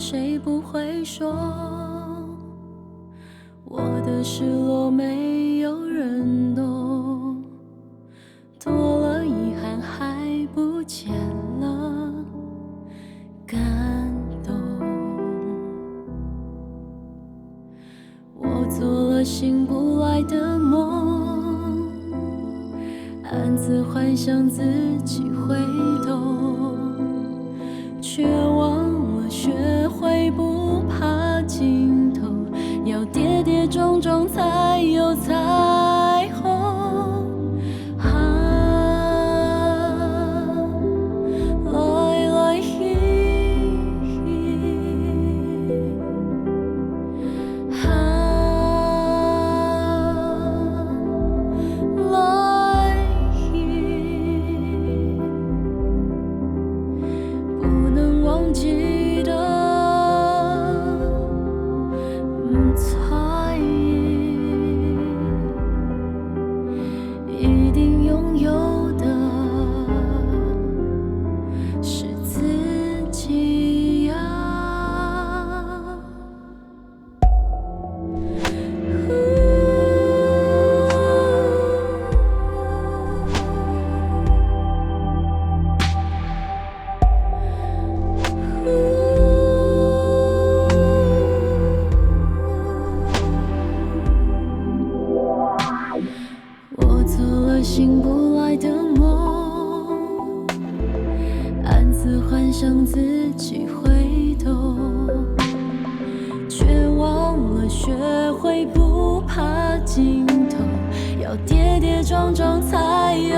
谁不会说，我的失落没有人懂，多了遗憾还不见了感动。我做了醒不来的梦，暗自幻想自己会懂，却忘了学会不怕尽头，要跌跌撞撞才有彩虹。来来去不能忘记的才一定拥有的是自己呀。我做了醒不来的梦，暗自幻想自己会懂，却忘了学会不怕尽头，要跌跌撞撞才有